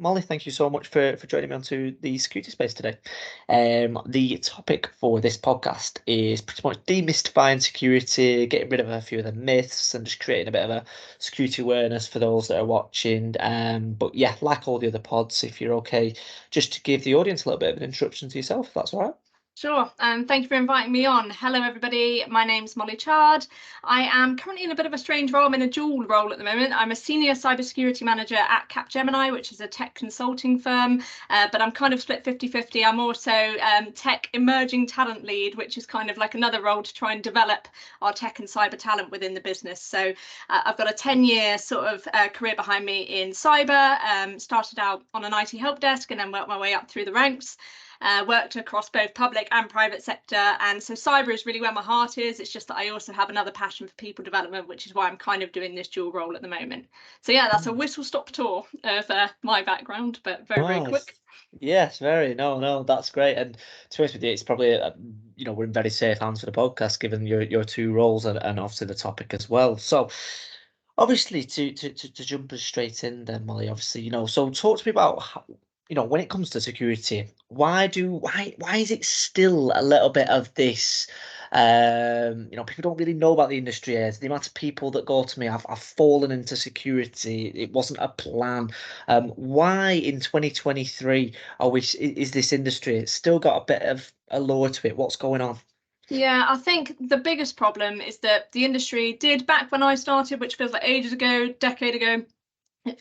Molly, thank you so much for joining me onto the security space today. The topic for this podcast is pretty much demystifying security, getting rid of a few of the myths, and just creating a bit of a security awareness for those that are watching. But yeah, like all the other pods, if you're okay, just to give the audience a little bit of an introduction to yourself, if that's all right. Sure. Thank you for inviting me on. Hello, everybody. My name's Mollie Chard. I am currently in a bit of a strange role. I'm in a dual role at the moment. I'm a senior cybersecurity manager at Capgemini, which is a tech consulting firm, but I'm kind of split 50-50. I'm also tech emerging talent lead, which is kind of like another role to try and develop our tech and cyber talent within the business. So I've got a 10-year sort of career behind me in cyber. Started out on an IT help desk and then worked my way up through the ranks. Worked across both public and private sector, and so cyber is really where my heart is. It's just that I also have another passion for people development, which is why I'm kind of doing this dual role at the moment. So yeah, that's a whistle-stop tour of my background, but very Nice. quick. Yes, very. No, that's great. And to be honest with you, it's probably we're in very safe hands for the podcast, given your two roles and obviously the topic as well. So obviously to jump us straight in then, Molly, obviously, so talk to me about how, when it comes to security, why is it still a little bit of this, people don't really know about the industry as the amount of people that go to me, I've fallen into security, it wasn't a plan. Why in 2023 is this industry still got a bit of a lure to it? What's going on? Yeah, I think the biggest problem is that the industry did back when I started, which feels like ages ago, decade ago.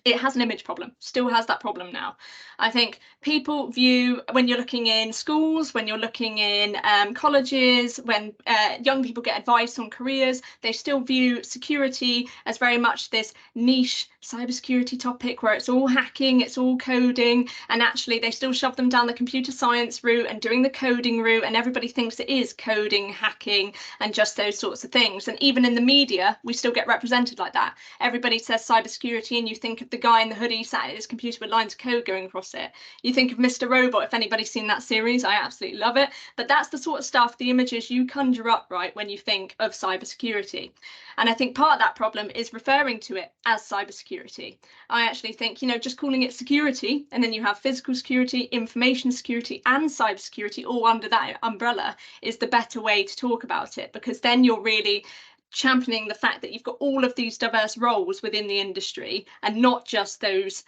It has an image problem, still has that problem now. I think people view, when you're looking in schools, when you're looking in colleges, when young people get advice on careers, they still view security as very much this niche cybersecurity topic where it's all hacking, it's all coding, and actually they still shove them down the computer science route and doing the coding route, and everybody thinks it is coding, hacking, and just those sorts of things. And even in the media, we still get represented like that. Everybody says cybersecurity and you think of the guy in the hoodie sat at his computer with lines of code going across it. You think of Mr. Robot, if anybody's seen that series, I absolutely love it. But that's the sort of stuff, the images you conjure up, right, when you think of cybersecurity. And I think part of that problem is referring to it as cybersecurity. I actually think, just calling it security, and then you have physical security, information security, and cybersecurity all under that umbrella is the better way to talk about it, because then you're really championing the fact that you've got all of these diverse roles within the industry and not just those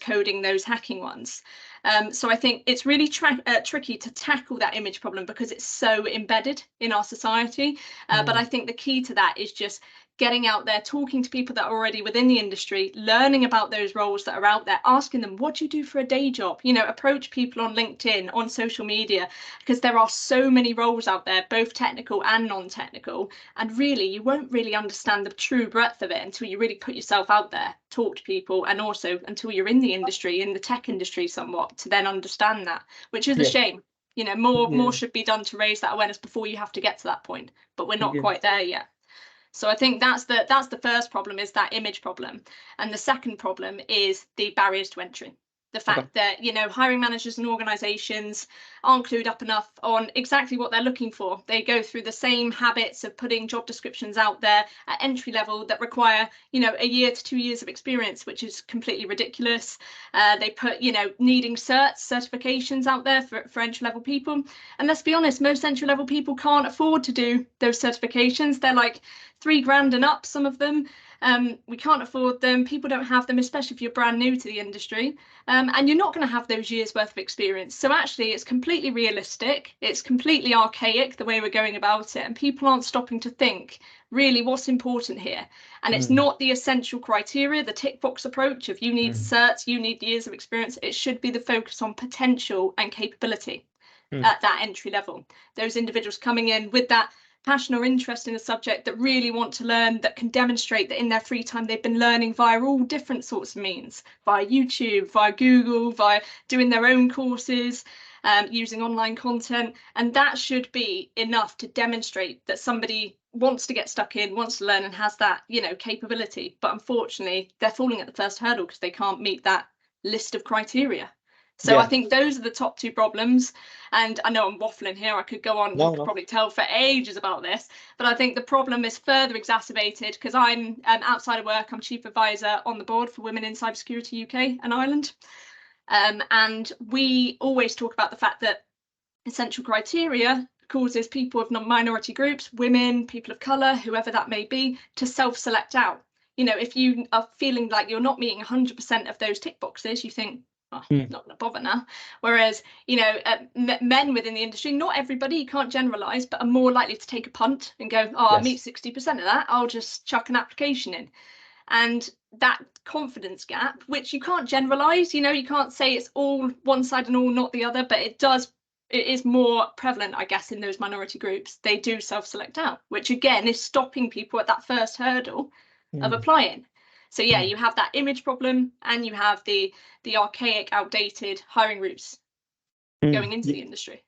coding, those hacking ones. So I think it's really tricky to tackle that image problem because it's so embedded in our society. But I think the key to that is just getting out there, talking to people that are already within the industry, learning about those roles that are out there, asking them, what do you do for a day job? Approach people on LinkedIn, on social media, because there are so many roles out there, both technical and non-technical. And really, you won't really understand the true breadth of it until you really put yourself out there, talk to people, and also until you're in the industry, in the tech industry somewhat, to then understand that, which is a shame. More should be done to raise that awareness before you have to get to that point, but we're not quite there yet. So I think that's the first problem, is that image problem. And the second problem is the barriers to entry. The fact that, hiring managers and organizations aren't clued up enough on exactly what they're looking for. They go through the same habits of putting job descriptions out there at entry level that require, a year to 2 years of experience, which is completely ridiculous. They put, needing certifications out there for entry level people. And let's be honest, most entry level people can't afford to do those certifications. They're like $3,000 and up, some of them. We can't afford them. People don't have them, especially if you're brand new to the industry. And you're not going to have those years worth of experience. So actually, it's completely realistic. It's completely archaic, the way we're going about it. And people aren't stopping to think, really, what's important here? And it's not the essential criteria, the tick box approach of you need certs, you need years of experience. It should be the focus on potential and capability at that entry level. Those individuals coming in with that passion or interest in a subject, that really want to learn, that can demonstrate that in their free time they've been learning via all different sorts of means, via YouTube, via Google, via doing their own courses, using online content. And that should be enough to demonstrate that somebody wants to get stuck in, wants to learn, and has that, capability. But unfortunately, they're falling at the first hurdle because they can't meet that list of criteria. So I Yeah. think those are the top two problems. And I know I'm waffling here. I could go on, you could probably tell for ages about this. But I think the problem is further exacerbated because I'm outside of work. I'm chief advisor on the board for Women in Cybersecurity UK and Ireland. And we always talk about the fact that essential criteria causes people of minority groups, women, people of colour, whoever that may be, to self-select out. You know, if you are feeling like you're not meeting 100% of those tick boxes, you think, oh, not going to bother now. Whereas, you know, men within the industry, not everybody, you can't generalise, but are more likely to take a punt and go, oh, I'll meet 60% of that, I'll just chuck an application in. And that confidence gap, which you can't generalise, you know, you can't say it's all one side and all not the other, but it is more prevalent, I guess, in those minority groups. They do self-select out, which again is stopping people at that first hurdle of applying. So yeah, you have that image problem and you have the archaic, outdated hiring routes going into the industry.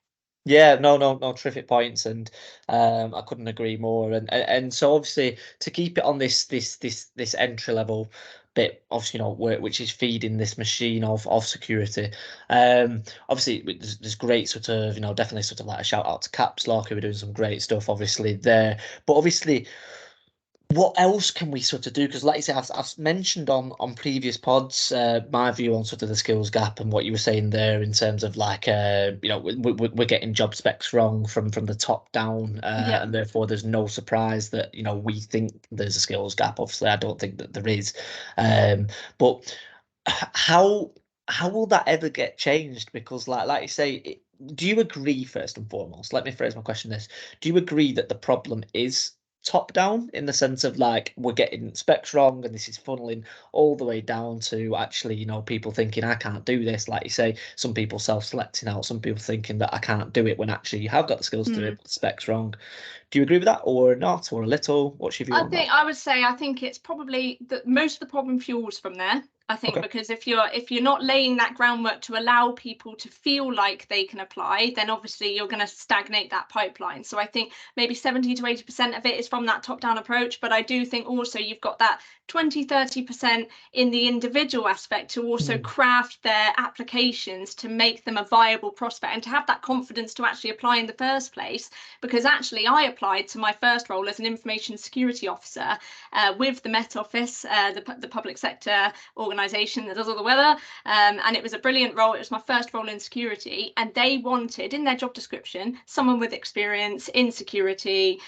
Yeah, no, terrific points, and I couldn't agree more. And so obviously to keep it on this entry level bit, obviously, you know, which is feeding this machine of security. Obviously there's great sort of, you know, definitely sort of like a shout out to Caps Lock, who are doing some great stuff, obviously there. But obviously, what else can we sort of do? Because like you say, I've mentioned on previous pods my view on sort of the skills gap and what you were saying there in terms of like you know, we're getting job specs wrong from the top down, and therefore there's no surprise that, you know, we think there's a skills gap. Obviously I don't think that there is, but how will that ever get changed? Because like you say, do you agree, first and foremost, let me phrase my question this, do you agree that the problem is top down, in the sense of like we're getting specs wrong and this is funneling all the way down to actually, you know, people thinking I can't do this, like you say, some people self-selecting out, some people thinking that I can't do it when actually you have got the skills to do it, but the specs wrong? Do you agree with that or not, or a little? What's your view on that? I think it's probably that most of the problem fuels from there. I think because if you're not laying that groundwork to allow people to feel like they can apply, then obviously you're going to stagnate that pipeline. So I think maybe 70 to 80% of it is from that top-down approach, but I do think also you've got that 20-30% in the individual aspect to also craft their applications to make them a viable prospect and to have that confidence to actually apply in the first place. Because actually I applied to my first role as an information security officer with the Met Office, the public sector organisation that does all the weather, and it was a brilliant role. It was my first role in security, and they wanted in their job description someone with experience in security,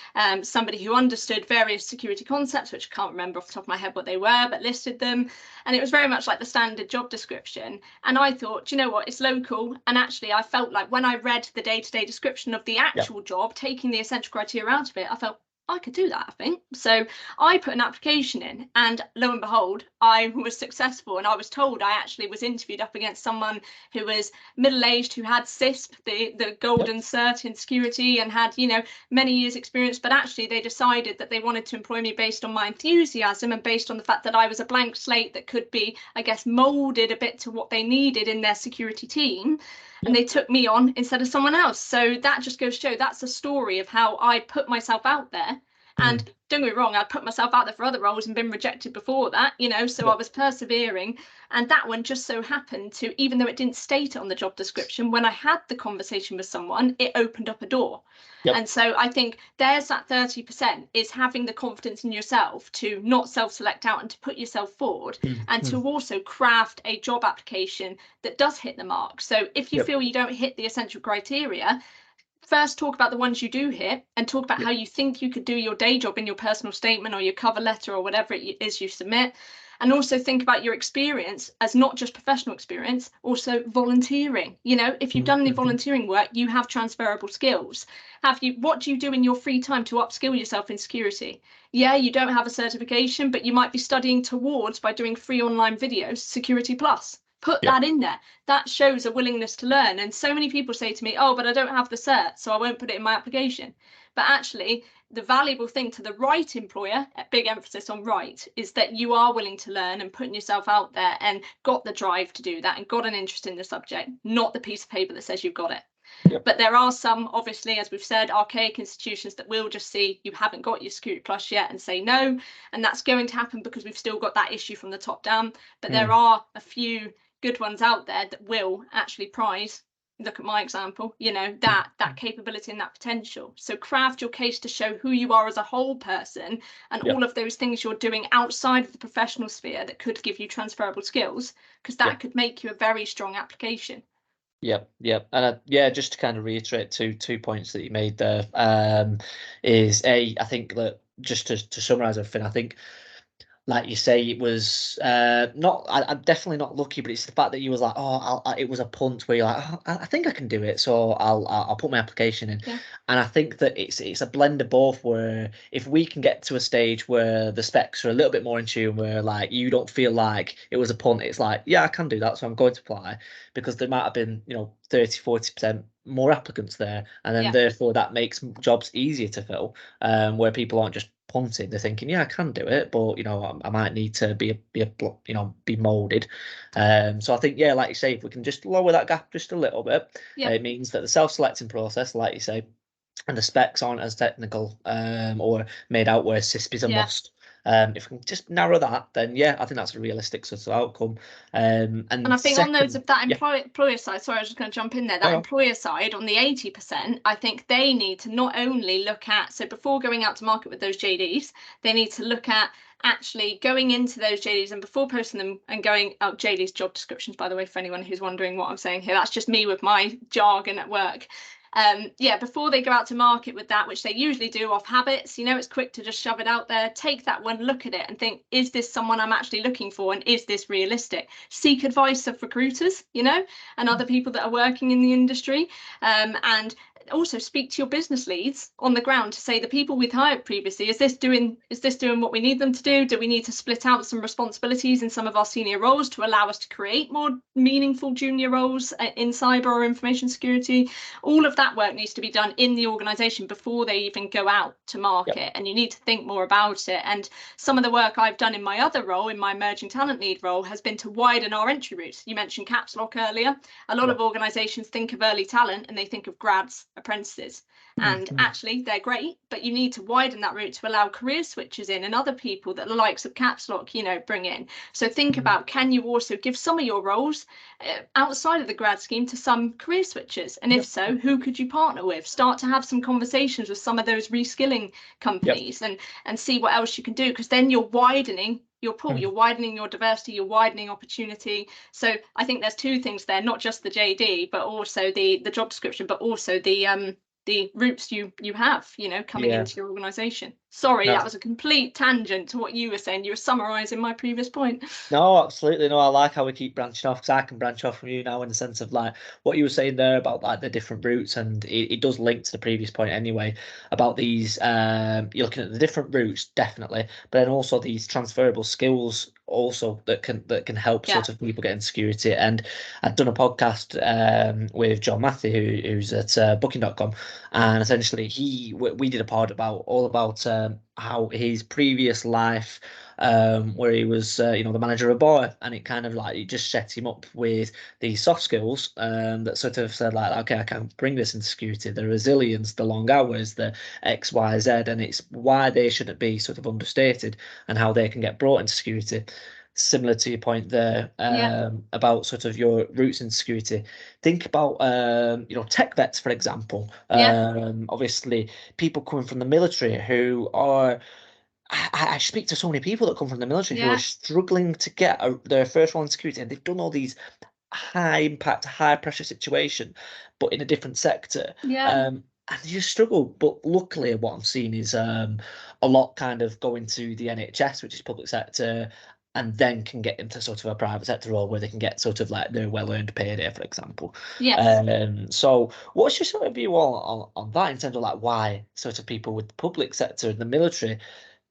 somebody who understood various security concepts, which I can't remember off the top of my head what they were, but listed them. And it was very much like the standard job description. And I thought, do you know what, it's local. And actually I felt like when I read the day-to-day description of the actual job, taking the essential criteria out of it, I felt I could do that, I think. So I put an application in, and lo and behold, I was successful. And I was told I actually was interviewed up against someone who was middle-aged, who had CISP, the golden cert in security, and had, you know, many years experience. But actually they decided that they wanted to employ me based on my enthusiasm and based on the fact that I was a blank slate that could be, I guess, molded a bit to what they needed in their security team. And they took me on instead of someone else. So that just goes to show that's a story of how I put myself out there. And don't get me wrong, I'd put myself out there for other roles and been rejected before that, you know, so I was persevering. And that one just so happened to, even though it didn't state it on the job description, when I had the conversation with someone, it opened up a door. And so I think there's that 30% is having the confidence in yourself to not self-select out and to put yourself forward, and to also craft a job application that does hit the mark. So if you feel you don't hit the essential criteria, first talk about the ones you do hit and talk about how you think you could do your day job in your personal statement or your cover letter or whatever it is you submit. And also think about your experience as not just professional experience, also volunteering. You know, if you've done any volunteering work, you have transferable skills. What do you do in your free time to upskill yourself in security? Yeah, you don't have a certification, but you might be studying towards, by doing free online videos, Security Plus. Put that in there. That shows a willingness to learn. And so many people say to me, oh, but I don't have the cert, so I won't put it in my application. But actually, the valuable thing to the right employer, a big emphasis on right, is that you are willing to learn and putting yourself out there and got the drive to do that and got an interest in the subject, not the piece of paper that says you've got it. But there are some, obviously, as we've said, archaic institutions that will just see you haven't got your Security Plus yet and say no. And that's going to happen because we've still got that issue from the top down. But there are a few good ones out there that will actually prize, look at my example, you know, that capability and that potential. So craft your case to show who you are as a whole person, and Yeah. all of those things you're doing outside of the professional sphere that could give you transferable skills, because that could make you a very strong application. Yep, yep, and yeah, just to kind of reiterate two points that you made there, is I think that just to summarize everything, I think, like you say, it was not. I'm definitely not lucky, but it's the fact that you was like, oh, it was a punt where you're like, oh, I think I can do it, so I'll put my application in. Yeah. And I think that it's a blend of both. Where if we can get to a stage where the specs are a little bit more in tune, where like you don't feel like it was a punt, it's like, yeah, I can do that, so I'm going to apply, because there might have been 30-40% more applicants there, and then therefore that makes jobs easier to fill, where people aren't just punting. They're thinking, yeah, I can do it, but I might need to be molded. So I think, yeah, like you say, if we can just lower that gap just a little bit, it means that the self-selecting process, like you say, and the specs aren't as technical, or made out where CISP is a must. If we can just narrow that, then I think that's a realistic sort of outcome. And I think on those of that yeah. employer side, sorry, I was just going to jump in there, that No. employer side on the 80%, I think they need to not only look at, so before going out to market with those JDs, they need to look at actually going into those JDs, and before posting them and going out, JDs, job descriptions, by the way, for anyone who's wondering what I'm saying here, that's just me with my jargon at work. Before they go out to market with that, which they usually do off habits, it's quick to just shove it out there. Take that one, look at it and think, is this someone I'm actually looking for, and is this realistic? Seek advice of recruiters, and other people that are working in the industry, and also speak to your business leads on the ground to say, the people we've hired previously, is this doing what we need them to do? Do we need to split out some responsibilities in some of our senior roles to allow us to create more meaningful junior roles in cyber or information security? All of that work needs to be done in the organization before they even go out to market, and you need to think more about it. And some of the work I've done in my other role, in my emerging talent lead role, has been to widen our entry routes. You mentioned caps lock earlier. A lot of organizations think of early talent and they think of grads, apprentices, and actually they're great, but you need to widen that route to allow career switchers in and other people that the likes of caps lock bring in. So think about, can you also give some of your roles outside of the grad scheme to some career switchers, and if so, who could you partner with? Start to have some conversations with some of those reskilling companies, and see what else you can do, because then you're widening your pool, you're widening your diversity, you're widening opportunity. So I think there's two things there, not just the JD, but also the job description, but also the routes you have, coming into your organization. Sorry, that was a complete tangent to what you were saying. You were summarizing my previous point. No, absolutely. No, I like how we keep branching off, because I can branch off from you now, in the sense of like what you were saying there about like the different routes, and it does link to the previous point anyway about these. You're looking at the different routes, definitely, but then also these transferable skills also that can help sort of people get in security. And I've done a podcast with John Matthew, who's at Booking.com, and essentially we did a pod all about how his previous life, where he was the manager of a bar, and it kind of like it just set him up with these soft skills that sort of said like, okay, I can bring this into security, the resilience, the long hours, the XYZ, and it's why they shouldn't be sort of understated, and how they can get brought into security. Similar to your point there, about sort of your roots in security. Think about tech vets, for example. Obviously people coming from the military who are, I speak to so many people that come from the military who are struggling to get their first role in security, and they've done all these high impact, high pressure situation, but in a different sector. And you just struggle. But luckily, what I'm seeing is a lot kind of going to the NHS, which is public sector, and then can get into sort of a private sector role where they can get sort of like their well-earned payday, for example. So what's your sort of view on that, in terms of like why sort of people with the public sector and the military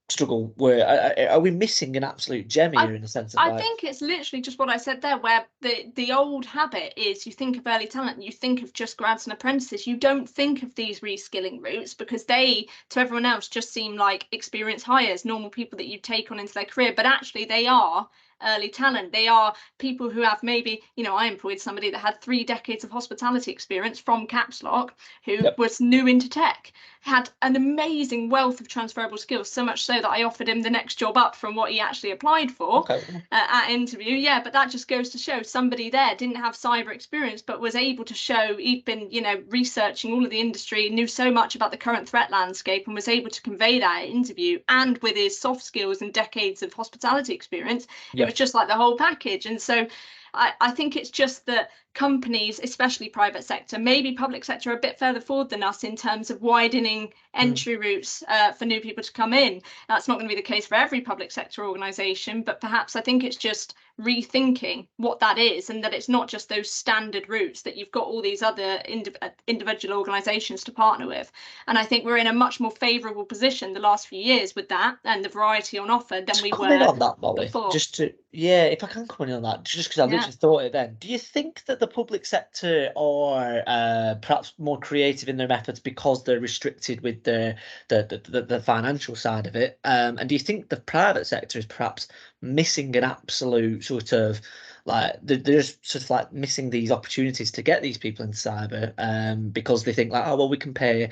struggle? Where are we missing an absolute gem here, in the sense of I think it's literally just what I said there, where the old habit is, you think of early talent, you think of just grads and apprentices, you don't think of these reskilling routes, because they, to everyone else, just seem like experienced hires, normal people that you take on into their career, but actually they are early talent. They are people who have maybe, you know, I employed somebody that had 3 decades of hospitality experience from Caps Lock, who was new into tech, had an amazing wealth of transferable skills, so much so that I offered him the next job up from what he actually applied for at interview. Yeah, but that just goes to show somebody there didn't have cyber experience, but was able to show he'd been, you know, researching all of the industry, knew so much about the current threat landscape, and was able to convey that at interview. And with his soft skills and decades of hospitality experience, it was just like the whole package. And so I think it's just that companies, especially private sector, maybe public sector, are a bit further forward than us in terms of widening entry routes for new people to come in. That's not going to be the case for every public sector organisation, but perhaps I think it's just rethinking what that is, and that it's not just those standard routes, that you've got all these other individual organisations to partner with. And I think we're in a much more favourable position the last few years with that and the variety on offer than we were on that, Mollie, before. Just to, if I can come in on that, just because I literally thought it then. Do you think that the public sector are perhaps more creative in their methods because they're restricted with the financial side of it? And do you think the private sector is perhaps missing an absolute sort of, like, they're just sort of like missing these opportunities to get these people into cyber, because they think like, oh well, we can pay,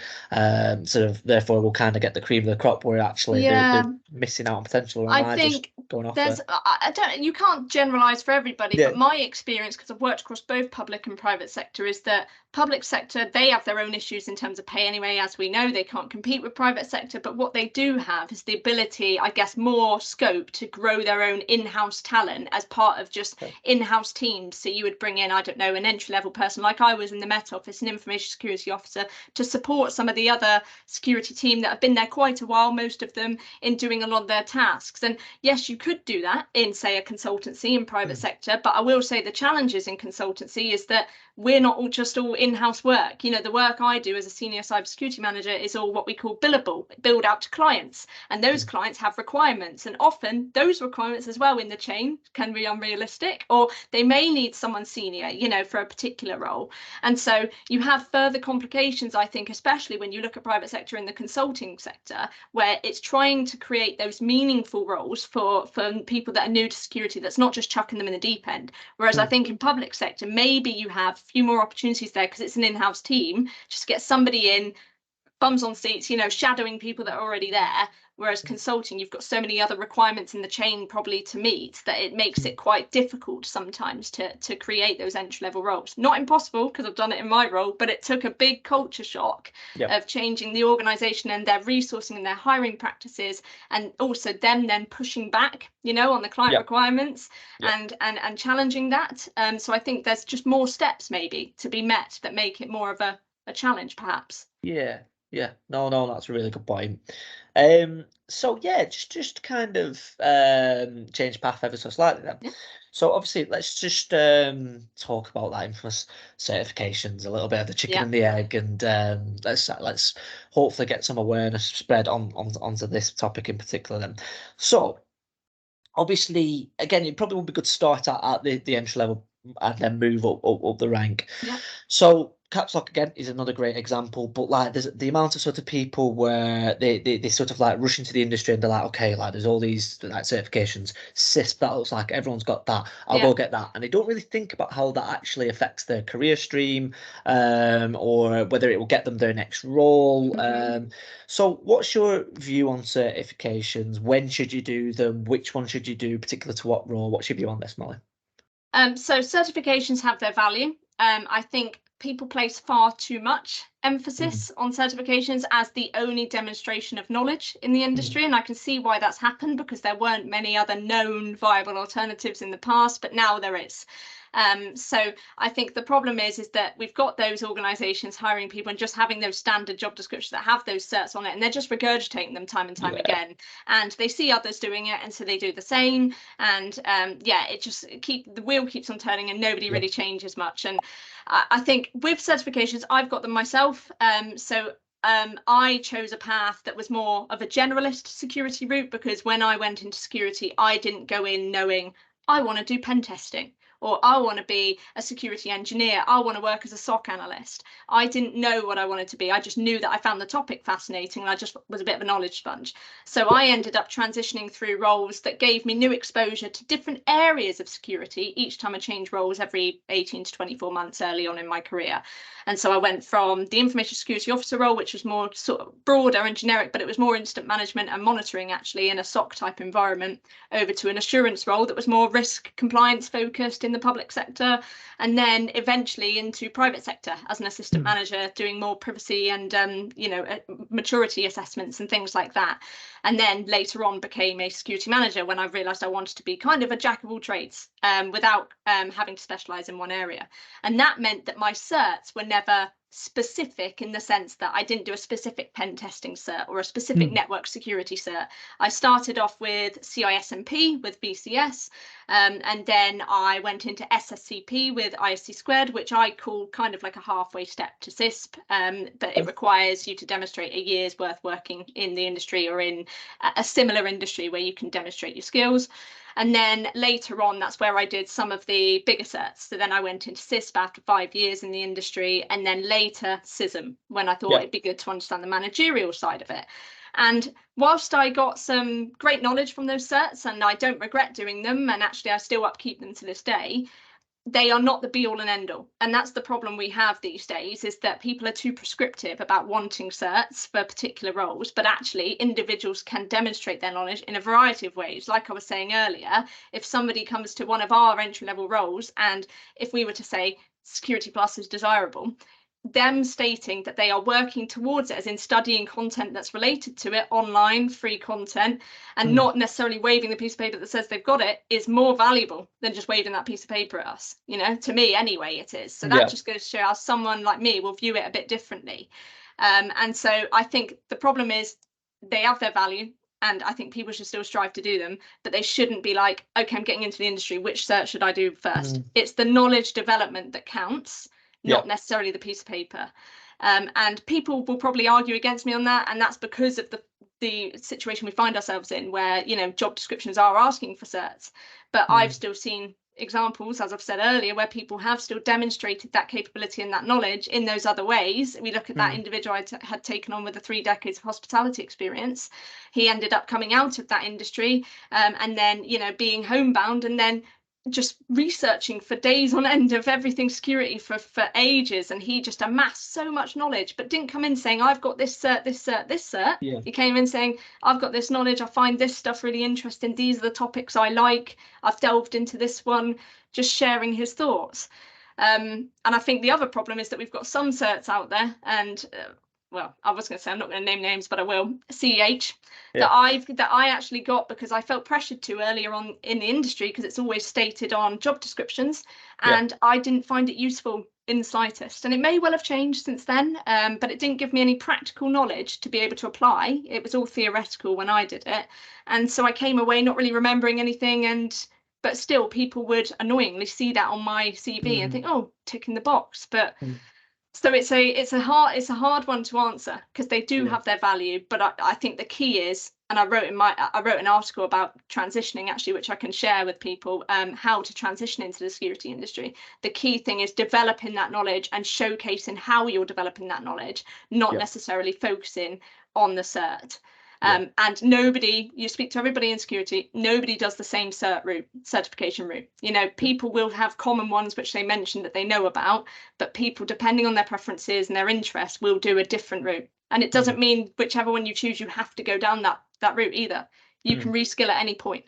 sort of, therefore we'll kind of get the cream of the crop, where actually they're missing out on potential. Or am I think just going off there's I don't, you can't generalize for everybody, but my experience, because I've worked across both public and private sector, is that public sector, they have their own issues in terms of pay anyway. As we know, they can't compete with private sector, but what they do have is the ability, I guess, more scope to grow their own in-house talent as part of just in-house teams. So you would bring in, I don't know, an entry-level person like I was in the Met Office, an information security officer, to support some of the other security team that have been there quite a while, most of them, in doing a lot of their tasks. And yes, you could do that in, say, a consultancy in private sector, but I will say the challenges in consultancy is that we're not all just all in-house work. You know, the work I do as a senior cybersecurity manager is all what we call billable, billed out to clients, and those clients have requirements, and often those requirements as well in the chain can be unrealistic, or they may need someone senior, you know, for a particular role. And so you have further complications, I think, especially when you look at private sector in the consulting sector, where it's trying to create those meaningful roles for people that are new to security, that's not just chucking them in the deep end. Whereas I think in public sector, maybe you have a few more opportunities there because it's an in-house team, just get somebody in, bums on seats, you know, shadowing people that are already there. Whereas consulting, you've got so many other requirements in the chain probably to meet that it makes it quite difficult sometimes to create those entry-level roles. Not impossible, because I've done it in my role, but it took a big culture shock of changing the organisation and their resourcing and their hiring practices, and also them then pushing back, you know, on the client requirements and challenging that. So I think there's just more steps maybe to be met that make it more of a challenge, perhaps. No, that's a really good point. So just kind of change path ever so slightly then. So obviously, let's just talk about that infamous certifications, a little bit of the chicken and the egg, and let's hopefully get some awareness spread onto this topic in particular then. So obviously, again, it probably would be good to start at the entry level and then move up the rank. So Caps Lock again is another great example, but like there's the amount of sort of people where they sort of like rush into the industry and they're like, okay, like there's all these like certifications, CISP, that looks like everyone's got that, I'll go get that, and they don't really think about how that actually affects their career stream, or whether it will get them their next role. So what's your view on certifications? When should you do them? Which one should you do, particular to what role? What's your view on this, Mollie? So certifications have their value. I think people place far too much emphasis on certifications as the only demonstration of knowledge in the industry, and I can see why that's happened, because there weren't many other known viable alternatives in the past, but now there is. So I think the problem is that we've got those organisations hiring people and just having those standard job descriptions that have those certs on it, and they're just regurgitating them time and time again, and they see others doing it, and so they do the same, and it just the wheel keeps on turning and nobody really changes much. And I think with certifications, I've got them myself. I chose a path that was more of a generalist security route, because when I went into security, I didn't go in knowing I want to do pen testing, or I want to be a security engineer, I want to work as a SOC analyst. I didn't know what I wanted to be. I just knew that I found the topic fascinating and I just was a bit of a knowledge sponge. So I ended up transitioning through roles that gave me new exposure to different areas of security each time I changed roles every 18 to 24 months early on in my career. And so I went from the information security officer role, which was more sort of broader and generic, but it was more incident management and monitoring actually in a SOC type environment, over to an assurance role that was more risk compliance focused in the public sector, and then eventually into private sector as an assistant manager, doing more privacy and maturity assessments and things like that. And then later on became a security manager when I realised I wanted to be kind of a jack of all trades without having to specialise in one area. And that meant that my certs were never specific in the sense that I didn't do a specific pen testing cert or a specific network security cert. I started off with CISMP with BCS, and then I went into SSCP with ISC squared, which I call kind of like a halfway step to CISP, but it requires you to demonstrate a year's worth working in the industry or in a similar industry where you can demonstrate your skills. And then later on, that's where I did some of the bigger certs. So then I went into CISP after 5 years in the industry, and then later CISM when I thought it'd be good to understand the managerial side of it. And whilst I got some great knowledge from those certs, and I don't regret doing them, and actually I still upkeep them to this day, they are not the be all and end all. And that's the problem we have these days, is that people are too prescriptive about wanting certs for particular roles, but actually individuals can demonstrate their knowledge in a variety of ways. Like I was saying earlier, if somebody comes to one of our entry level roles, and if we were to say Security Plus is desirable, them stating that they are working towards it, as in studying content that's related to it, online free content, and not necessarily waving the piece of paper that says they've got it, is more valuable than just waving that piece of paper at us. To me anyway it is. So that just goes to show how someone like me will view it a bit differently. And so I think the problem is they have their value, and I think people should still strive to do them, but they shouldn't be like, okay, I'm getting into the industry, which cert should I do first? It's the knowledge development that counts, not necessarily the piece of paper. And people will probably argue against me on that, and that's because of the situation we find ourselves in, where job descriptions are asking for certs. But I've still seen examples, as I've said earlier, where people have still demonstrated that capability and that knowledge in those other ways. We look at that individual I had taken on with the 3 decades of hospitality experience. He ended up coming out of that industry and then being homebound, and then just researching for days on end of everything security for ages, and he just amassed so much knowledge, but didn't come in saying I've got this cert, this cert, this cert. He came in saying I've got this knowledge, I find this stuff really interesting, these are the topics I like, I've delved into this one, just sharing his thoughts. And I think the other problem is that we've got some certs out there, and well, I was going to say, I'm not going to name names, but I will, CEH, that I actually got because I felt pressured to earlier on in the industry, because it's always stated on job descriptions, and I didn't find it useful in the slightest. And it may well have changed since then, but it didn't give me any practical knowledge to be able to apply. It was all theoretical when I did it. And so I came away not really remembering anything, but still people would annoyingly see that on my CV and think, oh, ticking the box. But so it's a hard one to answer, because they do have their value, but I think the key is, and I wrote an article about transitioning actually, which I can share with people, how to transition into the security industry. The key thing is developing that knowledge and showcasing how you're developing that knowledge, not necessarily focusing on the cert. And you speak to everybody in security, nobody does the same certification route. People will have common ones which they mention that they know about, but people, depending on their preferences and their interests, will do a different route. And it doesn't mean whichever one you choose, you have to go down that route either. You can reskill at any point.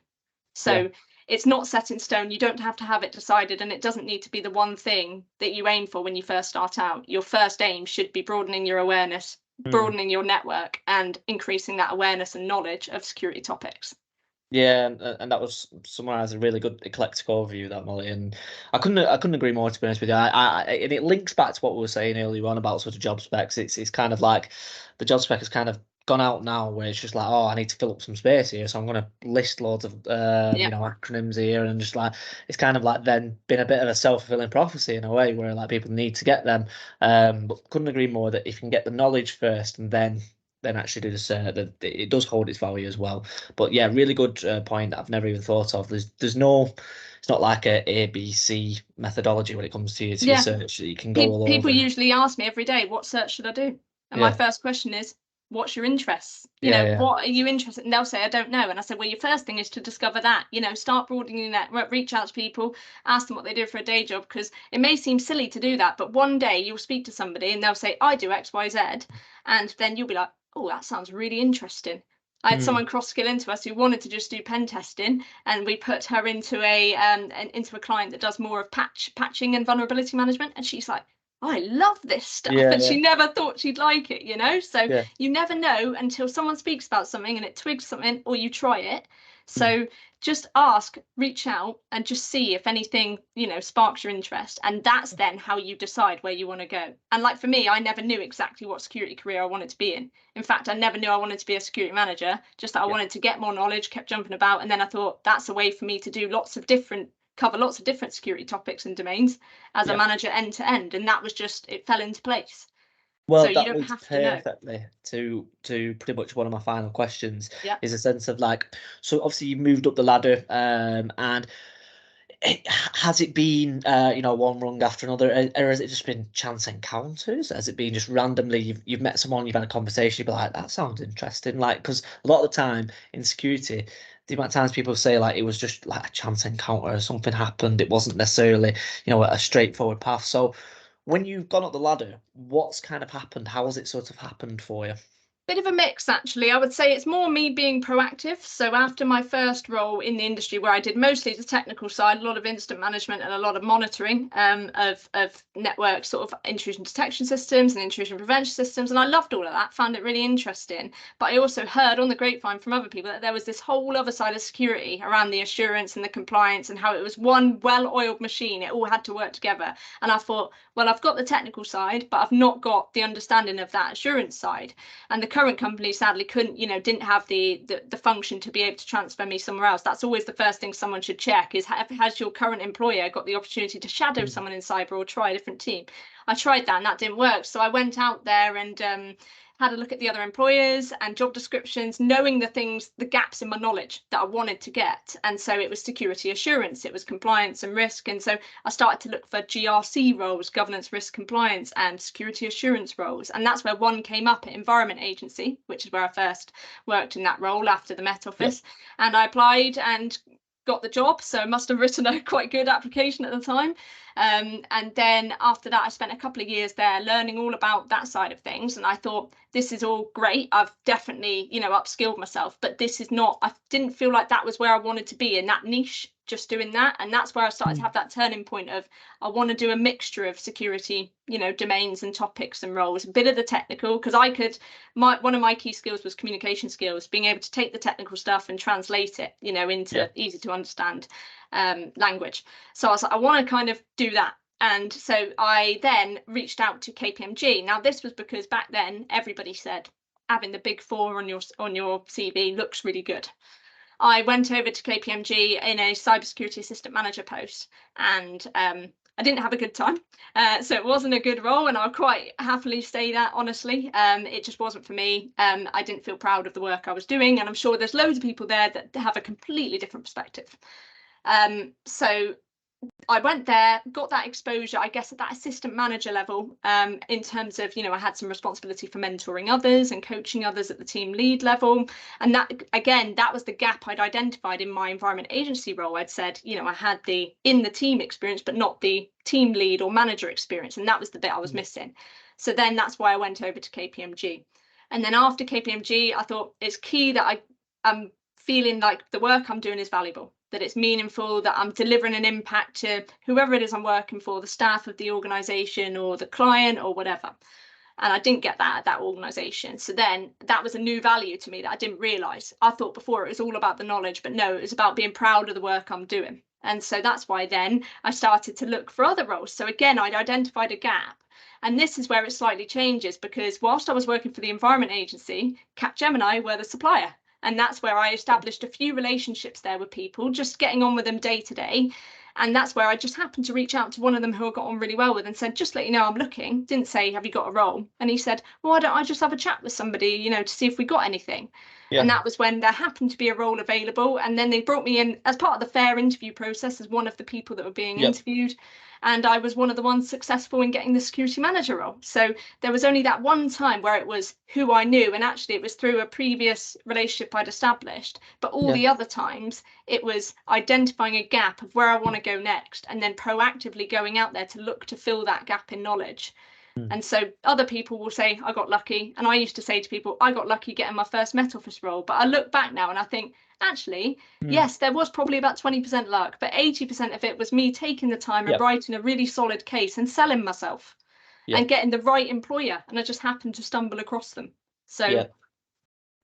So it's not set in stone. You don't have to have it decided, and it doesn't need to be the one thing that you aim for when you first start out. Your first aim should be broadening your awareness, broadening your network, and increasing that awareness and knowledge of security topics. Yeah, and that was summarised a really good eclectic overview, that, Molly, and I couldn't agree more, to be honest with you. And it links back to what we were saying earlier on about sort of job specs. It's kind of like the job spec has kind of gone out now, where it's just like, oh, I need to fill up some space here, so I'm going to list loads of acronyms here, and just like it's kind of like then been a bit of a self-fulfilling prophecy in a way, where like people need to get them. But couldn't agree more that if you can get the knowledge first, and then then actually do this. It does hold its value as well. But yeah, really good point that I've never even thought of. There's no, it's not like a ABC methodology when it comes to your search. You can go all People over. usually ask me every day, what search should I do? And my first question is, what's your interests? What are you interested in? And they'll say, I don't know. And I said, well, your first thing is to discover that, start broadening your network, reach out to people, ask them what they do for a day job, because it may seem silly to do that, but one day you'll speak to somebody and they'll say, I do X, Y, Z. And then you'll be like, oh, that sounds really interesting. I had someone cross-skill into us who wanted to just do pen testing, and we put her into a client that does more of patching and vulnerability management, and she's like, I love this stuff. And she never thought she'd like it, so you never know until someone speaks about something and it twigs something, or you try it. So just ask, reach out, and just see if anything sparks your interest, and that's then how you decide where you want to go. And like for me, I never knew exactly what security career I wanted to be in fact, I never knew I wanted to be a security manager, just that I wanted to get more knowledge, kept jumping about, and then I thought that's a way for me to do cover lots of different security topics and domains as a manager end to end, and that was just, it fell into place. Well, so you don't leads have to know. perfectly to pretty much one of my final questions. Is a sense of like, so obviously you moved up the ladder, and has it been one rung after another, or has it just been chance encounters? Has it been just randomly you've met someone, you've had a conversation, you've been like, that sounds interesting? Like, because a lot of the time in security, the amount of times people say like it was just like a chance encounter, or something happened, it wasn't necessarily a straightforward path. So when you've gone up the ladder, what's kind of happened? How has it sort of happened for you? Bit of a mix, actually. I would say it's more me being proactive. So after my first role in the industry, where I did mostly the technical side, a lot of incident management and a lot of monitoring of network sort of intrusion detection systems and intrusion prevention systems, and I loved all of that, found it really interesting. But I also heard on the grapevine from other people that there was this whole other side of security around the assurance and the compliance, and how it was one well-oiled machine. It all had to work together. And I thought, well, I've got the technical side, but I've not got the understanding of that assurance side. And the current company sadly didn't have the function to be able to transfer me somewhere else. That's always the first thing someone should check, is has your current employer got the opportunity to shadow someone in cyber or try a different team? I tried that and that didn't work, so I went out there and had a look at the other employers and job descriptions, knowing the gaps in my knowledge that I wanted to get. And so it was security assurance, it was compliance and risk. And so I started to look for GRC roles, governance, risk, compliance, and security assurance roles. And that's where one came up at Environment Agency, which is where I first worked in that role after the Met Office. And I applied and got the job, so I must have written a quite good application at the time. And then after that, I spent a couple of years there learning all about that side of things. And I thought, this is all great. I've definitely, upskilled myself, but this is not, I didn't feel like that was where I wanted to be in that niche, just doing that. And that's where I started to have that turning point of, I want to do a mixture of security, domains and topics and roles, a bit of the technical, because one of my key skills was communication skills, being able to take the technical stuff and translate it, into easy to understand language. So I was like, I want to kind of do that. And so I then reached out to KPMG. Now, this was because back then everybody said having the big four on your CV looks really good. I went over to KPMG in a cybersecurity assistant manager post, and I didn't have a good time. So it wasn't a good role, and I'll quite happily say that, honestly. It just wasn't for me. I didn't feel proud of the work I was doing, and I'm sure there's loads of people there that have a completely different perspective. So I went there, got that exposure, I guess, at that assistant manager level, in terms of, I had some responsibility for mentoring others and coaching others at the team lead level. And that, again, that was the gap I'd identified in my environment agency role. I'd said, I had the in the team experience, but not the team lead or manager experience. And that was the bit I was missing. So then that's why I went over to KPMG. And then after KPMG, I thought it's key that I'm feeling like the work I'm doing is valuable, that it's meaningful, that I'm delivering an impact to whoever it is I'm working for, the staff of the organisation or the client or whatever. And I didn't get that at that organisation. So then that was a new value to me that I didn't realise. I thought before it was all about the knowledge, but no, it was about being proud of the work I'm doing. And so that's why then I started to look for other roles. So again, I'd identified a gap. And this is where it slightly changes, because whilst I was working for the Environment Agency, Capgemini were the supplier. And that's where I established a few relationships there with people, just getting on with them day to day. And that's where I just happened to reach out to one of them who I got on really well with and said, just let you know I'm looking. Didn't say, have you got a role? And he said, well, why don't I just have a chat with somebody, you know, to see if we got anything. Yeah. And that was when there happened to be a role available. And then they brought me in as part of the fair interview process as one of the people that were being interviewed. And I was one of the ones successful in getting the security manager role. So there was only that one time where it was who I knew. And actually, it was through a previous relationship I'd established. But all the other times, it was identifying a gap of where I want to go next and then proactively going out there to look to fill that gap in knowledge. And so other people will say, I got lucky. And I used to say to people, I got lucky getting my first Met Office role. But I look back now and I think, actually, yes, there was probably about 20% luck, but 80% of it was me taking the time and writing a really solid case and selling myself and getting the right employer. And I just happened to stumble across them. So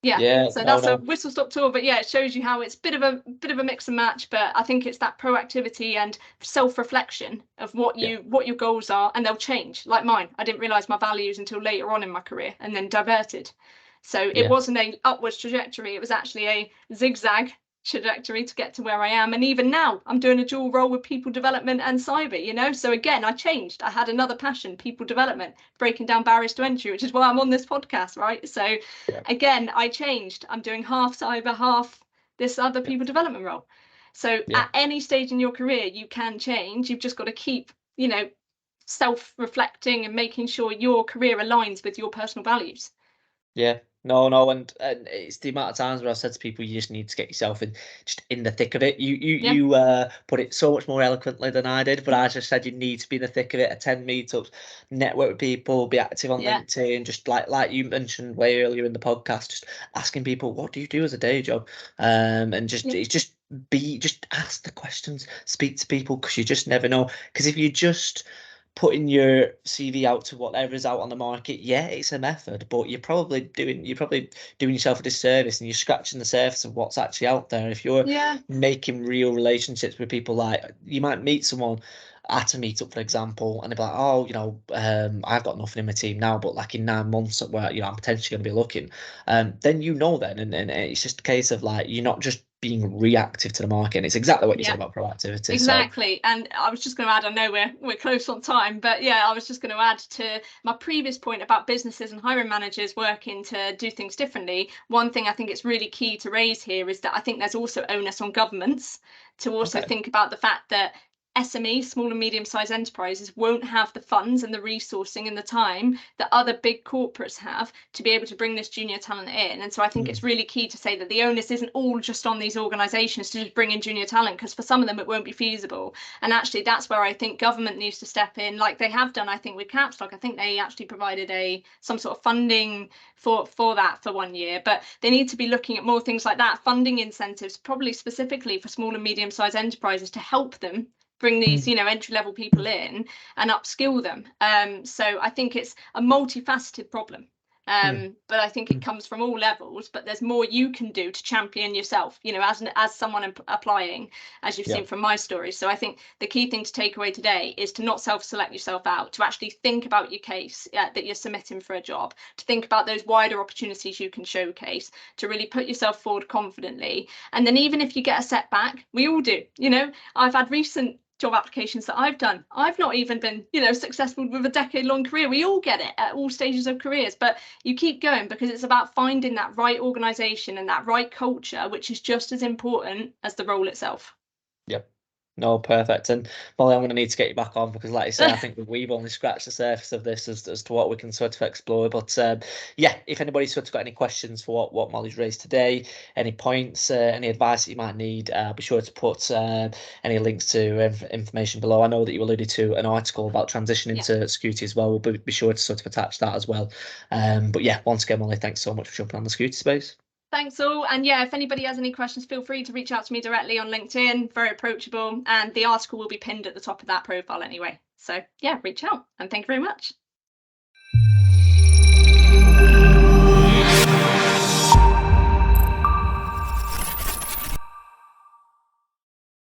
so that's a whistle stop tour. But yeah, it shows you how it's a bit of a mix and match. But I think it's that proactivity and self-reflection of what your goals are, and they'll change. Like mine, I didn't realize my values until later on in my career, and then diverted. So it wasn't a upwards trajectory, it was actually a zigzag trajectory to get to where I am. And even now I'm doing a dual role with people development and cyber, you know. So again, I changed. I had another passion, people development, breaking down barriers to entry, which is why I'm on this podcast, right? So again, I changed. I'm doing half cyber, half this other people development role. So at any stage in your career, you can change. You've just got to keep, you know, self-reflecting and making sure your career aligns with your personal values. No, and it's the amount of times where I've said to people, you just need to get yourself in the thick of it. You put it so much more eloquently than I did, but I just said you need to be in the thick of it, attend meetups, network with people, be active on LinkedIn, just like you mentioned way earlier in the podcast, just asking people, what do you do as a day job? And just it's just ask the questions, speak to people, because you just never know. Because if you just putting your CV out to whatever is out on the market, it's a method, but you're probably doing yourself a disservice, and you're scratching the surface of what's actually out there. If you're making real relationships with people, like you might meet someone at a meetup, for example, and they're like, oh, you know, I've got nothing in my team now, but like in 9 months where, you know, I'm potentially going to be looking, then you know then, and it's just a case of like, you're not just being reactive to the market. And it's exactly what you said about proactivity. Exactly. So. And I was just going to add, I know we're close on time, but yeah, I was just going to add to my previous point about businesses and hiring managers working to do things differently. One thing I think it's really key to raise here is that I think there's also onus on governments to also think about the fact that SMEs, small and medium-sized enterprises, won't have the funds and the resourcing and the time that other big corporates have to be able to bring this junior talent in. And so I think it's really key to say that the onus isn't all just on these organisations to just bring in junior talent, because for some of them it won't be feasible. And actually that's where I think government needs to step in, like they have done, I think, with Capstock. I think they actually provided some sort of funding for that for 1 year, but they need to be looking at more things like that, funding incentives, probably specifically for small and medium-sized enterprises, to help them bring these, you know, entry-level people in and upskill them. So I think it's a multifaceted problem. But I think it comes from all levels, but there's more you can do to champion yourself, you know, as someone applying, as you've seen from my story. So I think the key thing to take away today is to not self-select yourself out, to actually think about your case that you're submitting for a job, to think about those wider opportunities you can showcase, to really put yourself forward confidently. And then even if you get a setback, we all do, you know, I've had recent job applications that I've done, I've not even been, you know, successful with a decade-long career. We all get it at all stages of careers, but you keep going, because it's about finding that right organisation and that right culture, which is just as important as the role itself. No, perfect. And Mollie, I'm going to need to get you back on, because like you say, I think we've only scratched the surface of this as to what we can sort of explore. But if anybody's sort of got any questions for what Mollie's raised today, any points, any advice that you might need, be sure to put any links to information below. I know that you alluded to an article about transitioning to security as well. We'll be sure to sort of attach that as well. But yeah, once again, Mollie, thanks so much for jumping on the security space. Thanks all. And yeah, if anybody has any questions, feel free to reach out to me directly on LinkedIn. Very approachable. And the article will be pinned at the top of that profile anyway. So yeah, reach out. And thank you very much.